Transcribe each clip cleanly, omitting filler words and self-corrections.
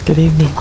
Good evening.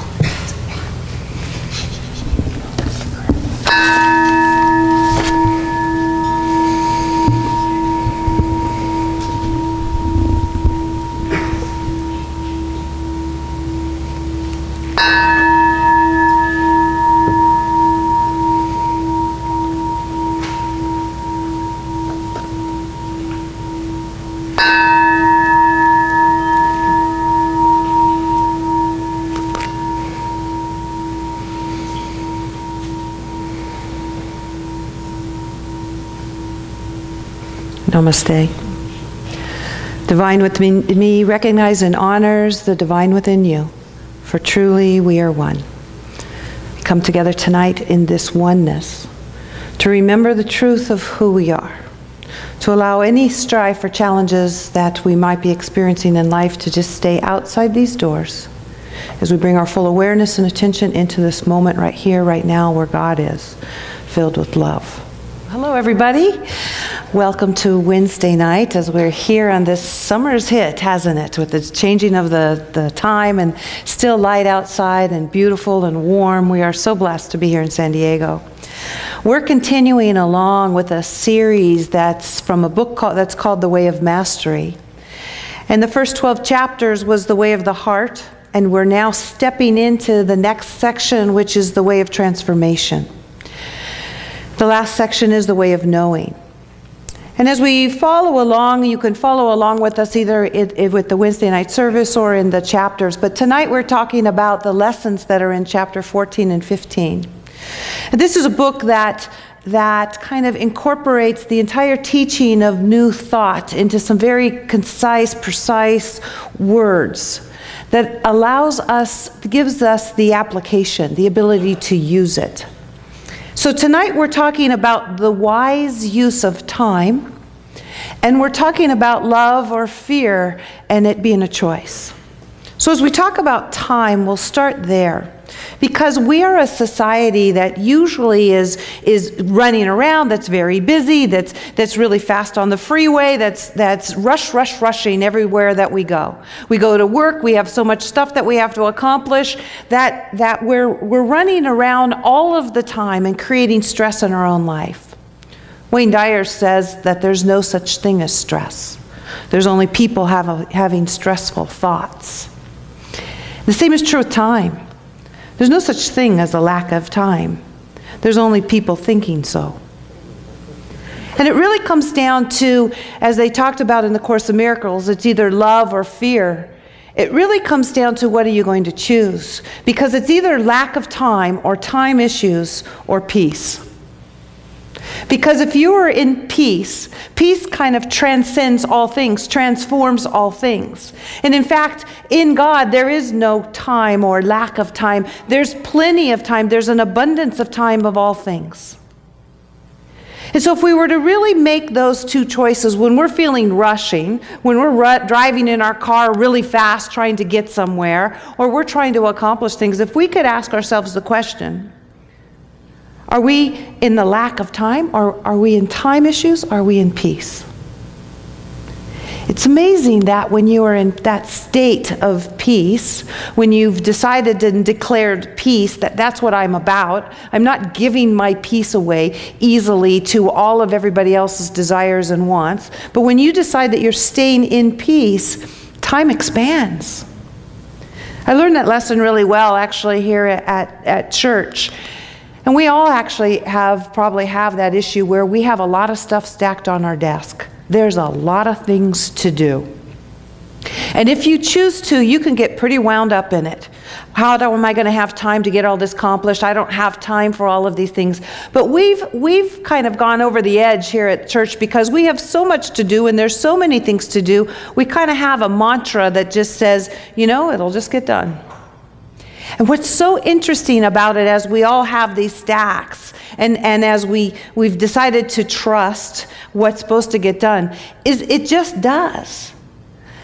Namaste. Divine within me, recognize and honors the divine within you, for truly we are one. We come together tonight in this oneness to remember the truth of who we are, to allow any strife or challenges that we might be experiencing in life to just stay outside these doors as we bring our full awareness and attention into this moment right here, right now, where God is, filled with love. Hello, everybody. Welcome to Wednesday night as we're here on this summer's hit, hasn't it? With the changing of the time and still light outside and beautiful and warm. We are so blessed to be here in San Diego. We're continuing along with a series that's from a book that's called The Way of Mastery. And the first 12 chapters was the way of the heart, and we're now stepping into the next section, which is the way of transformation. The last section is the way of knowing. And as we follow along, you can follow along with us either with the Wednesday night service or in the chapters. But tonight we're talking about the lessons that are in chapter 14 and 15. And this is a book that kind of incorporates the entire teaching of New Thought into some very concise, precise words that gives us the application, the ability to use it. So tonight we're talking about the wise use of time, and we're talking about love or fear and it being a choice. So as we talk about time, we'll start there. Because we are a society that usually is running around, that's very busy, that's really fast on the freeway, that's rushing everywhere that we go. We go to work, we have so much stuff that we have to accomplish that we're running around all of the time and creating stress in our own life. Wayne Dyer says that there's no such thing as stress. There's only people having stressful thoughts. The same is true with time. There's no such thing as a lack of time. There's only people thinking so. And it really comes down to, as they talked about in the Course of Miracles, it's either love or fear. It really comes down to what are you going to choose? Because it's either lack of time or time issues or peace. Because if you are in peace, peace kind of transcends all things, transforms all things. And in fact, in God, there is no time or lack of time. There's plenty of time. There's an abundance of time of all things. And so if we were to really make those two choices, when we're feeling rushing, when we're driving in our car really fast trying to get somewhere, or we're trying to accomplish things, if we could ask ourselves the question, are we in the lack of time, or are we in time issues, or are we in peace? It's amazing that when you are in that state of peace, when you've decided and declared peace, that's what I'm about. I'm not giving my peace away easily to all of everybody else's desires and wants. But when you decide that you're staying in peace, time expands. I learned that lesson really well, actually, here at church. And we all actually probably have that issue where we have a lot of stuff stacked on our desk. There's a lot of things to do. And if you choose to, you can get pretty wound up in it. How am I going to have time to get all this accomplished? I don't have time for all of these things. But we've kind of gone over the edge here at church because we have so much to do and there's so many things to do. We kind of have a mantra that just says, it'll just get done. And what's so interesting about it, as we all have these stacks, and as we've decided to trust what's supposed to get done, is it just does.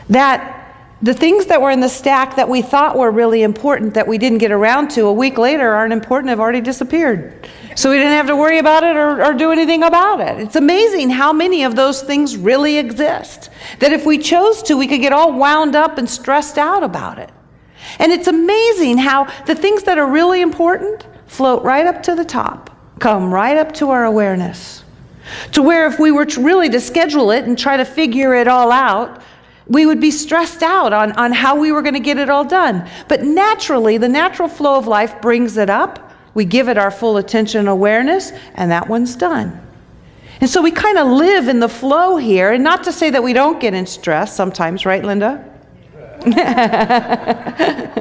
That the things that were in the stack that we thought were really important that we didn't get around to a week later aren't important, have already disappeared. So we didn't have to worry about it or do anything about it. It's amazing how many of those things really exist. That if we chose to, we could get all wound up and stressed out about it. And it's amazing how the things that are really important float right up to the top, come right up to our awareness. To where if we were really to schedule it and try to figure it all out, we would be stressed out on how we were going to get it all done. But naturally, the natural flow of life brings it up. We give it our full attention and awareness, and that one's done. And so we kind of live in the flow here, and not to say that we don't get in stress sometimes, right, Linda?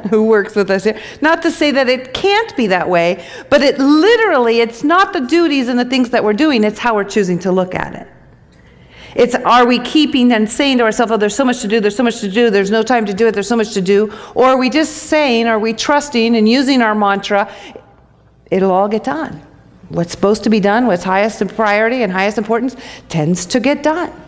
Who works with us here? Not to say that it can't be that way, but it literally, it's not the duties and the things that we're doing, it's how we're choosing to look at it. It's, are we keeping and saying to ourselves, oh, there's so much to do, there's so much to do, there's no time to do it, there's so much to do, or are we just saying, are we trusting and using our mantra, it'll all get done. What's supposed to be done, what's highest in priority and highest importance, tends to get done.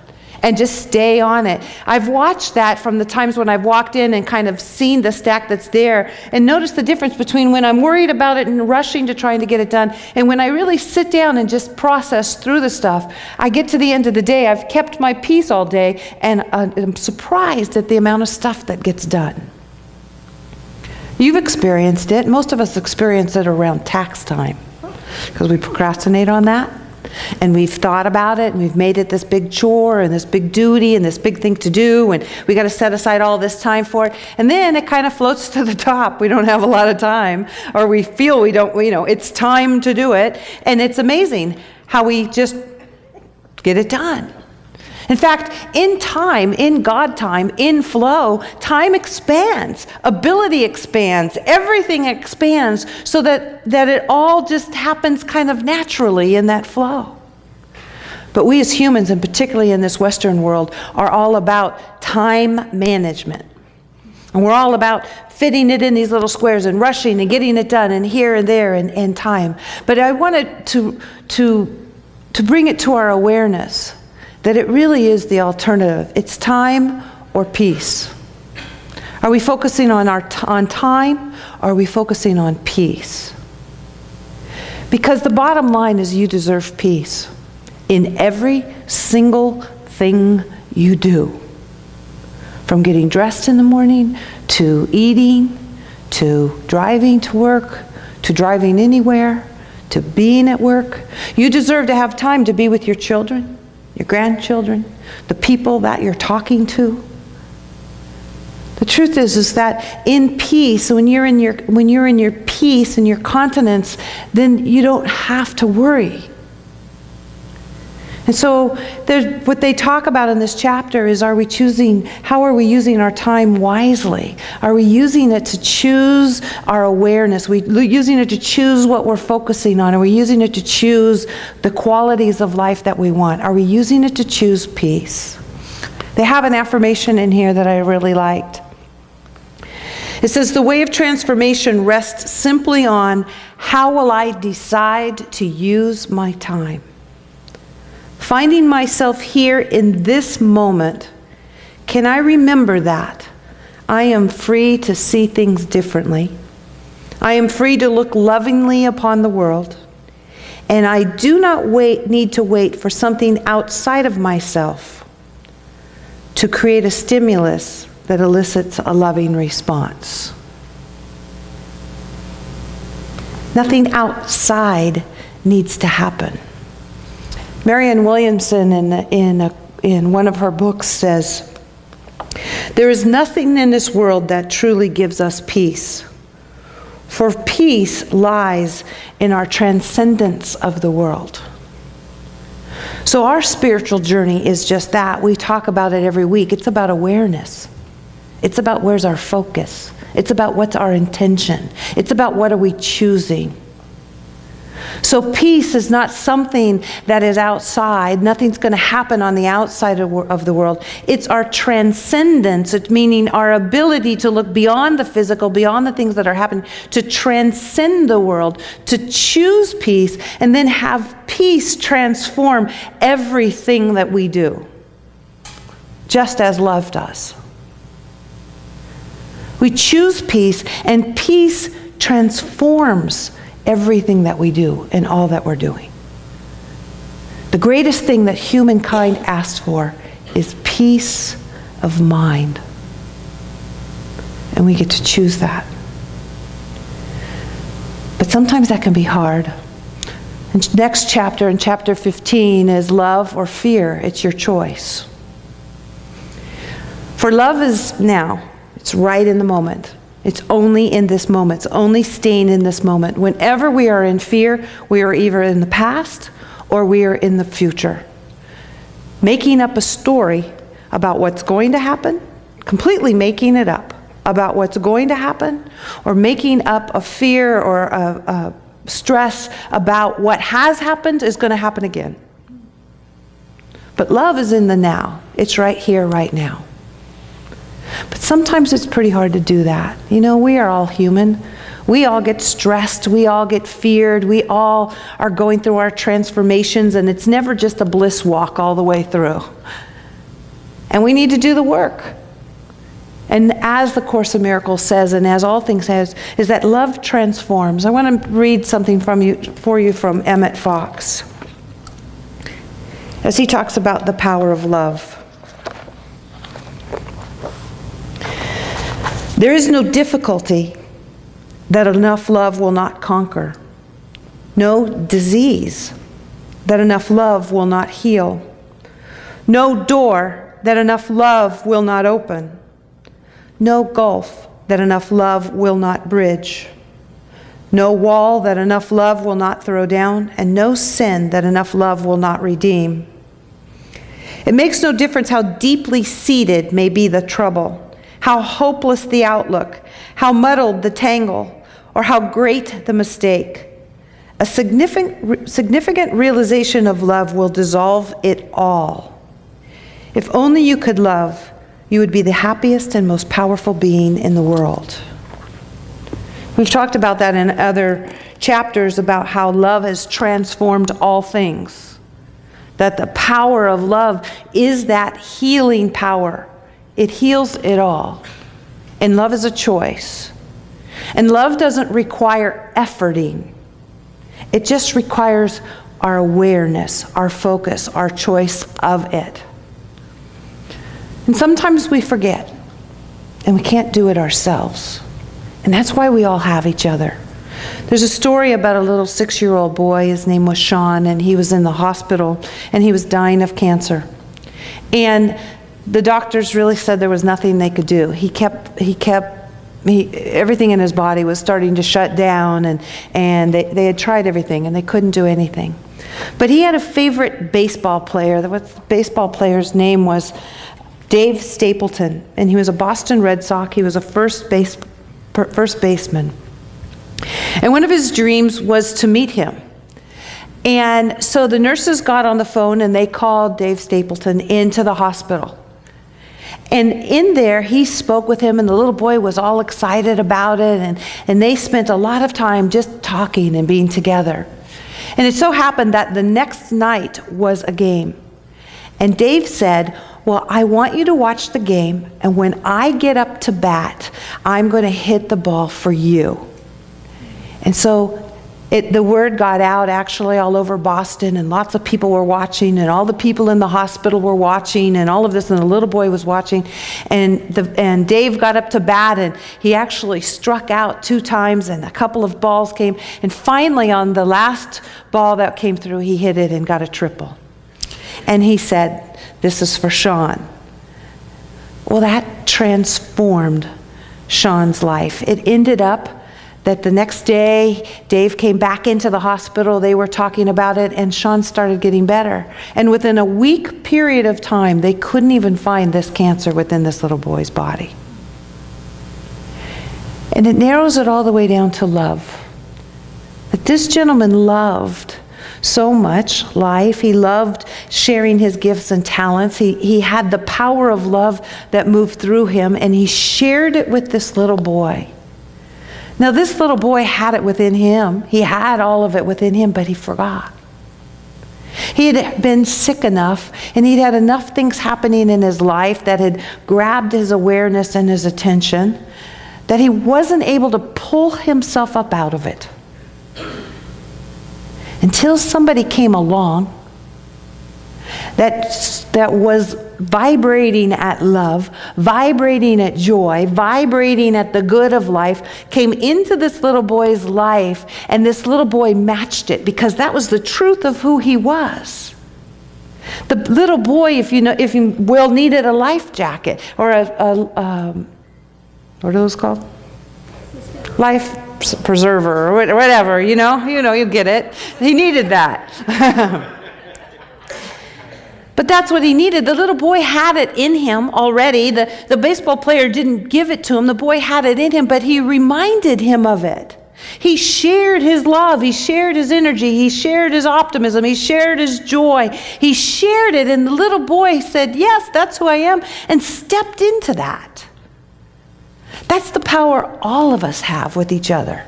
And just stay on it. I've watched that from the times when I've walked in and kind of seen the stack that's there and noticed the difference between when I'm worried about it and rushing to trying to get it done and when I really sit down and just process through the stuff. I get to the end of the day, I've kept my peace all day, and I'm surprised at the amount of stuff that gets done. You've experienced it. Most of us experience it around tax time because we procrastinate on that. And we've thought about it, and we've made it this big chore and this big duty and this big thing to do, and we got to set aside all this time for it. And then it kind of floats to the top. We don't have a lot of time, or we feel we don't, it's time to do it. And it's amazing how we just get it done. In fact, in time, in God time, in flow, time expands, ability expands, everything expands so that it all just happens kind of naturally in that flow. But we as humans, and particularly in this Western world, are all about time management. And we're all about fitting it in these little squares and rushing and getting it done and here and there and time. But I wanted to bring it to our awareness that it really is the alternative. It's time or peace. Are we focusing on time, or are we focusing on peace? Because the bottom line is you deserve peace in every single thing you do. From getting dressed in the morning, to eating, to driving to work, to driving anywhere, to being at work. You deserve to have time to be with your children, your grandchildren, the people that you're talking to. The truth is that in peace, when you're in your peace and your continence, then you don't have to worry. And so what they talk about in this chapter is, how are we using our time wisely? Are we using it to choose our awareness? Are we using it to choose what we're focusing on? Are we using it to choose the qualities of life that we want? Are we using it to choose peace? They have an affirmation in here that I really liked. It says, the way of transformation rests simply on how will I decide to use my time. Finding myself here in this moment, can I remember that I am free to see things differently? I am free to look lovingly upon the world, and I do not need to wait for something outside of myself to create a stimulus that elicits a loving response. Nothing outside needs to happen. Marianne Williamson in one of her books says, there is nothing in this world that truly gives us peace, for peace lies in our transcendence of the world. So our spiritual journey is just that. We talk about it every week. It's about awareness. It's about where's our focus. It's about what's our intention. It's about what are we choosing. So peace is not something that is outside. Nothing's going to happen on the outside of the world. It's our transcendence. It's meaning our ability to look beyond the physical, beyond the things that are happening, to transcend the world, to choose peace, and then have peace transform everything that we do, just as love does. We choose peace, and peace transforms everything that we do and all that we're doing. The greatest thing that humankind asks for is peace of mind. And we get to choose that. But sometimes that can be hard. And next chapter, in chapter 15, is love or fear. It's your choice. For love is now. It's right in the moment. It's only in this moment. It's only staying in this moment. Whenever we are in fear, we are either in the past or we are in the future. Making up a story about what's going to happen, completely making it up about what's going to happen, or making up a fear or a stress about what has happened is going to happen again. But love is in the now. It's right here, right now. But sometimes it's pretty hard to do that. You know, we are all human. We all get stressed. We all get feared. We all are going through our transformations, and it's never just a bliss walk all the way through. And we need to do the work. And as the Course in Miracles says, and as all things says, is that love transforms. I want to read something for you from Emmett Fox, as he talks about the power of love. There is no difficulty that enough love will not conquer, no disease that enough love will not heal, no door that enough love will not open, no gulf that enough love will not bridge, no wall that enough love will not throw down, and no sin that enough love will not redeem. It makes no difference how deeply seated may be the trouble, how hopeless the outlook, how muddled the tangle, or how great the mistake. A significant realization of love will dissolve it all. If only you could love, you would be the happiest and most powerful being in the world. We've talked about that in other chapters about how love has transformed all things. That the power of love is that healing power. It heals it all. And love is a choice. And love doesn't require efforting. It just requires our awareness, our focus, our choice of it. And sometimes we forget, and we can't do it ourselves. And that's why we all have each other. There's a story about a little 6-year-old boy. His name was Sean, and he was in the hospital, and he was dying of cancer. And the doctors really said there was nothing they could do. Everything in his body was starting to shut down, and they had tried everything, and they couldn't do anything. But he had a favorite baseball player. The baseball player's name was Dave Stapleton, and he was a Boston Red Sox. He was a first baseman. And one of his dreams was to meet him. And so the nurses got on the phone, and they called Dave Stapleton into the hospital. And in there, he spoke with him, and the little boy was all excited about it, and they spent a lot of time just talking and being together. And it so happened that the next night was a game. And Dave said, well, I want you to watch the game, and when I get up to bat, I'm going to hit the ball for you. And so the word got out actually all over Boston, and lots of people were watching, and all the people in the hospital were watching, and all of this, and the little boy was watching. And Dave got up to bat, and he actually struck out 2 times, and a couple of balls came. And finally, on the last ball that came through, he hit it and got a triple. And he said, "This is for Sean." Well, that transformed Sean's life. It ended up that the next day, Dave came back into the hospital. They were talking about it, and Sean started getting better. And within a week period of time, they couldn't even find this cancer within this little boy's body. And it narrows it all the way down to love. That this gentleman loved so much life. He loved sharing his gifts and talents. He had the power of love that moved through him, and he shared it with this little boy. Now, this little boy had it within him. He had all of it within him, but he forgot. He had been sick enough, and he'd had enough things happening in his life that had grabbed his awareness and his attention that he wasn't able to pull himself up out of it. Until somebody came along that was vibrating at love, vibrating at joy, vibrating at the good of life, came into this little boy's life, and this little boy matched it because that was the truth of who he was. The little boy, if you will, needed a life jacket or what are those called? Life preserver or whatever, you get it. He needed that. But that's what he needed. The little boy had it in him already. The baseball player didn't give it to him. The boy had it in him, but he reminded him of it. He shared his love. He shared his energy. He shared his optimism. He shared his joy. He shared it, and the little boy said, yes, that's who I am, and stepped into that. That's the power all of us have with each other.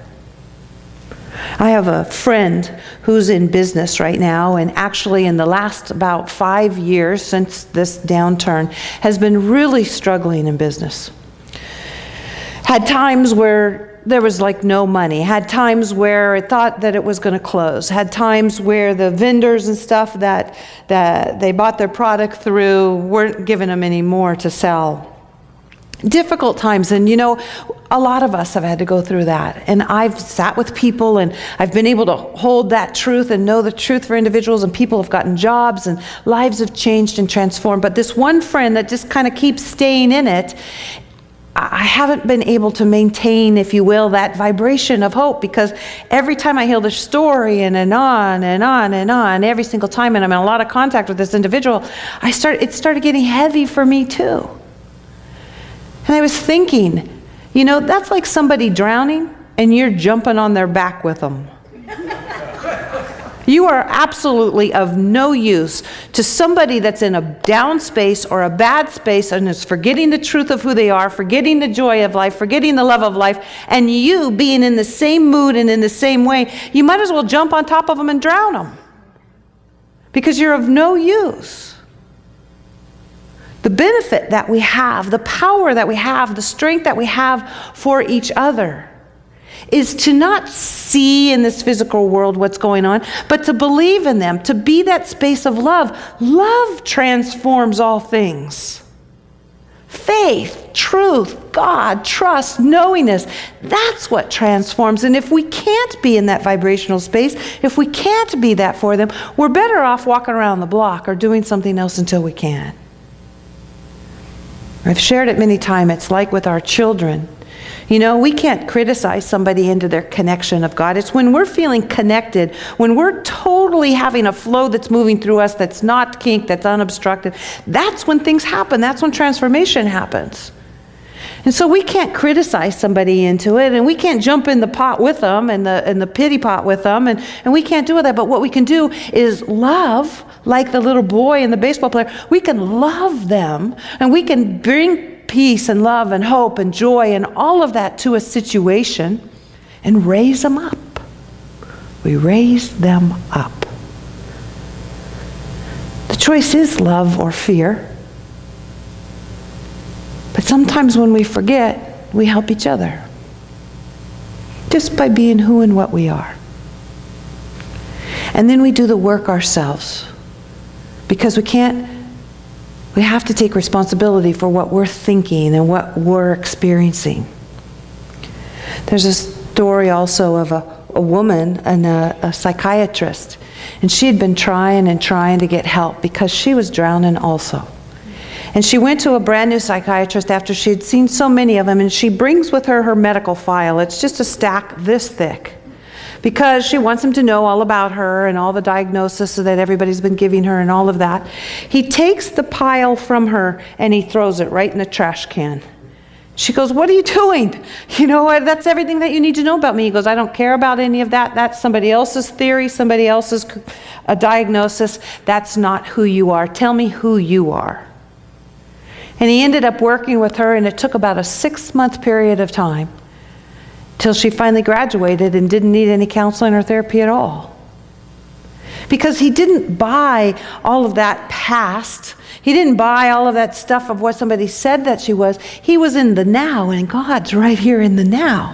I have a friend who's in business right now, and actually in the last about 5 years since this downturn has been really struggling in business. Had times where there was like no money, had times where it thought that it was going to close, had times where the vendors and stuff that they bought their product through weren't giving them any more to sell. Difficult times, and a lot of us have had to go through that. And I've sat with people, and I've been able to hold that truth and know the truth for individuals, and people have gotten jobs, and lives have changed and transformed. But this one friend that just kind of keeps staying in it, I haven't been able to maintain, if you will, that vibration of hope, because every time I hear the story and on and on and on, every single time, and I'm in a lot of contact with this individual, it started getting heavy for me too. And I was thinking, that's like somebody drowning and you're jumping on their back with them. You are absolutely of no use to somebody that's in a down space or a bad space and is forgetting the truth of who they are, forgetting the joy of life, forgetting the love of life, and you being in the same mood and in the same way, you might as well jump on top of them and drown them because you're of no use. The benefit that we have, the power that we have, the strength that we have for each other is to not see in this physical world what's going on, but to believe in them, to be that space of love. Love transforms all things. Faith, truth, God, trust, knowingness, that's what transforms. And if we can't be in that vibrational space, if we can't be that for them, we're better off walking around the block or doing something else until we can. I've shared it many times. It's like with our children. We can't criticize somebody into their connection of God. It's when we're feeling connected, when we're totally having a flow that's moving through us that's not kink, that's unobstructed, that's when things happen. That's when transformation happens. And so we can't criticize somebody into it, and we can't jump in the pot with them and the pity pot with them, and we can't do that. But what we can do is love, like the little boy and the baseball player. We can love them, and we can bring peace and love and hope and joy and all of that to a situation and raise them up. We raise them up. The choice is love or fear. But sometimes when we forget, we help each other just by being who and what we are. And then we do the work ourselves because we have to take responsibility for what we're thinking and what we're experiencing. There's a story also of a woman and a psychiatrist, and she had been trying and trying to get help because she was drowning also. And she went to a brand new psychiatrist after she had seen so many of them, and she brings with her her medical file. It's just a stack this thick, because she wants him to know all about her and all the diagnosis that everybody's been giving her and all of that. He takes the pile from her and he throws it right in the trash can. She goes, "What are you doing? That's everything that you need to know about me." He goes, "I don't care about any of that. That's somebody else's theory, somebody else's diagnosis. That's not who you are. Tell me who you are." And he ended up working with her, and it took about a 6-month period of time till she finally graduated and didn't need any counseling or therapy at all. Because he didn't buy all of that past. He didn't buy all of that stuff of what somebody said that she was. He was in the now, and God's right here in the now.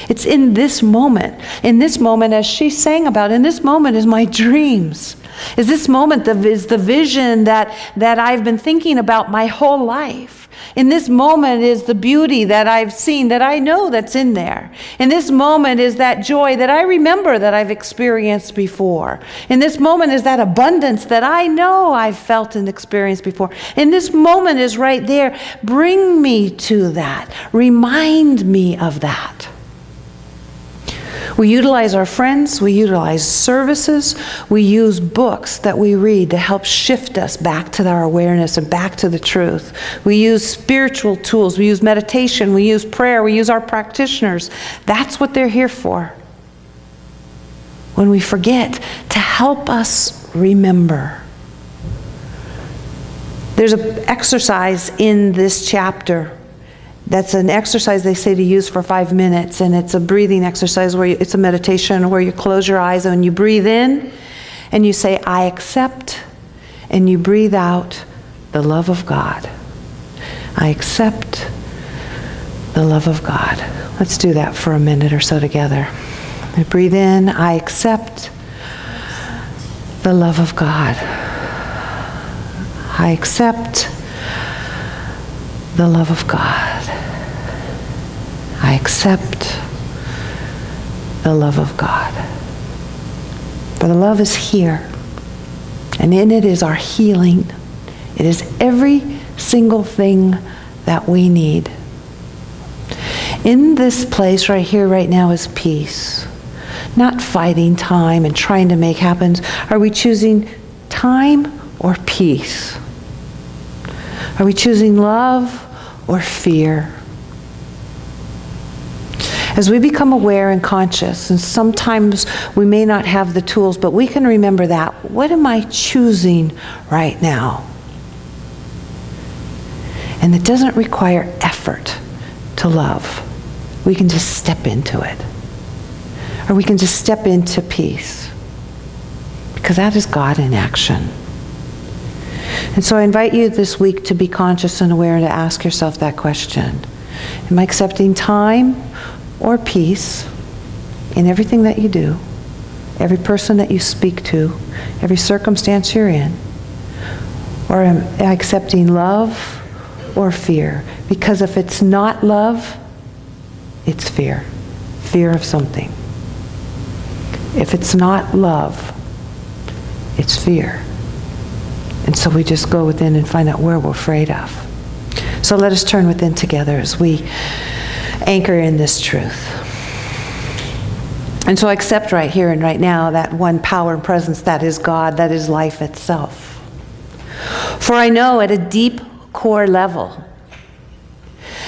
It's in this moment. In this moment, as she sang about, in this moment is my dreams. Is this moment is the vision that I've been thinking about my whole life. In this moment is the beauty that I've seen, that I know that's in there. In this moment is that joy that I remember that I've experienced before. In this moment is that abundance that I know I've felt and experienced before. In this moment is right there. Bring me to that. Remind me of that. We utilize our friends, we utilize services, we use books that we read to help shift us back to our awareness and back to the truth. We use spiritual tools, we use meditation, we use prayer, we use our practitioners. That's what they're here for. When we forget, to help us remember. There's an exercise in this chapter. That's an exercise they say to use for 5 minutes, and it's a breathing exercise where it's a meditation where you close your eyes and you breathe in and you say, I accept, and you breathe out the love of God. I accept the love of God. Let's do that for a minute or so together. I breathe in, I accept the love of God. I accept the love of God. I accept the love of God. For the love is here, and in it is our healing. It is every single thing that we need. In this place right here, right now, is peace. Not fighting time and trying to make happen. Are we choosing time or peace? Are we choosing love or fear? As we become aware and conscious, and sometimes we may not have the tools, but we can remember that. What am I choosing right now? And it doesn't require effort to love. We can just step into it. Or we can just step into peace. Because that is God in action. And so I invite you this week to be conscious and aware and to ask yourself that question. Am I accepting time or peace in everything that you do, every person that you speak to, every circumstance you're in? Or am I accepting love or fear? Because if it's not love, it's fear. Fear of something. If it's not love, it's fear. And so we just go within and find out where we're afraid of. So let us turn within together as we anchor in this truth. And so I accept right here and right now that one power and presence that is God, that is life itself. For I know at a deep core level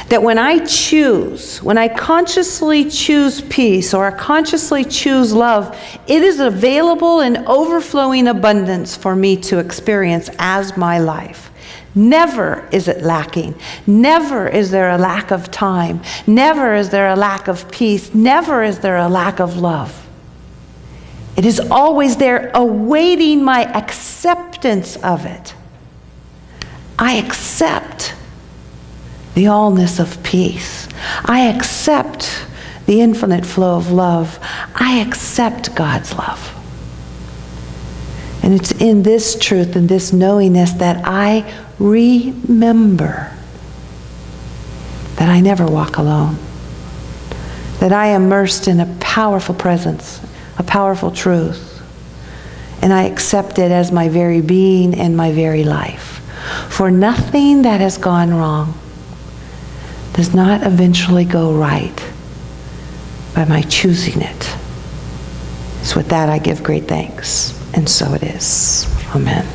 that when I consciously choose peace or I consciously choose love, it is available in overflowing abundance for me to experience as my life. Never is it lacking. Never is there a lack of time. Never is there a lack of peace. Never is there a lack of love. It is always there awaiting my acceptance of it. I accept the allness of peace. I accept the infinite flow of love. I accept God's love. And it's in this truth and this knowingness that I remember that I never walk alone. That I am immersed in a powerful presence, a powerful truth. And I accept it as my very being and my very life. For nothing that has gone wrong does not eventually go right by my choosing it. So with that, I give great thanks. And so it is. Amen.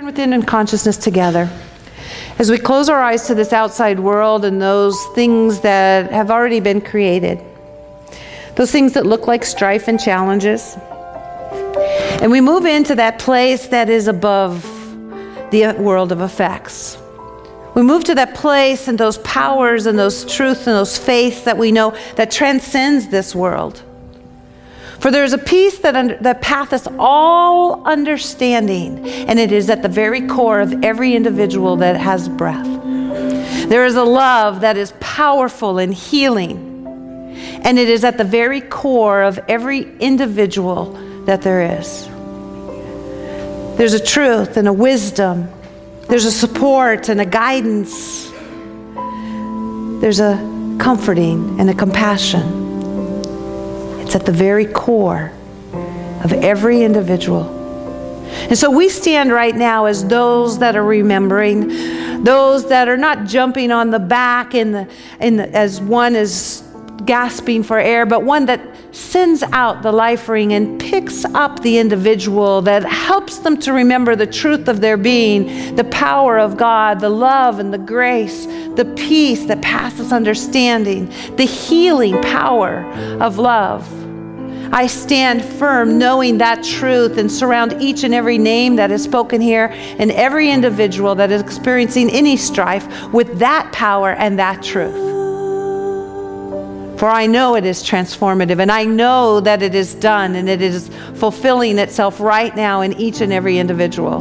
Within and consciousness together. As we close our eyes to this outside world and those things that have already been created, those things that look like strife and challenges, and we move into that place that is above the world of effects. We move to that place and those powers and those truths and those faiths that we know that transcends this world. For there is a peace that passeth all understanding, and it is at the very core of every individual that has breath. There is a love that is powerful and healing. And it is at the very core of every individual that there is. There's a truth and a wisdom. There's a support and a guidance. There's a comforting and a compassion. It's at the very core of every individual. And so we stand right now as those that are remembering, those that are not jumping on the back as one is gasping for air, but one that sends out the life ring and picks up the individual, that helps them to remember the truth of their being, the power of God, the love and the grace, the peace that passes understanding, the healing power of love. I stand firm knowing that truth and surround each and every name that is spoken here and every individual that is experiencing any strife with that power and that truth. For I know it is transformative, and I know that it is done, and it is fulfilling itself right now in each and every individual.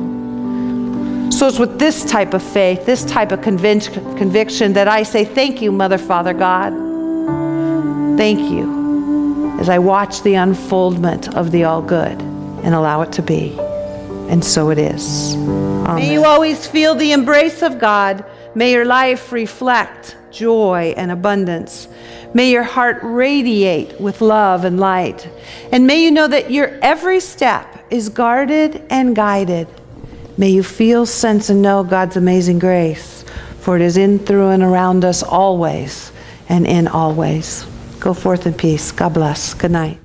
So it's with this type of faith, this type of conviction that I say, thank you, Mother, Father, God. Thank you, as I watch the unfoldment of the all good and allow it to be. And so it is. Amen. May you always feel the embrace of God. May your life reflect joy and abundance. May your heart radiate with love and light. And may you know that your every step is guarded and guided. May you feel, sense, and know God's amazing grace, for it is in, through, and around us always and in all ways. Go forth in peace. God bless. Good night.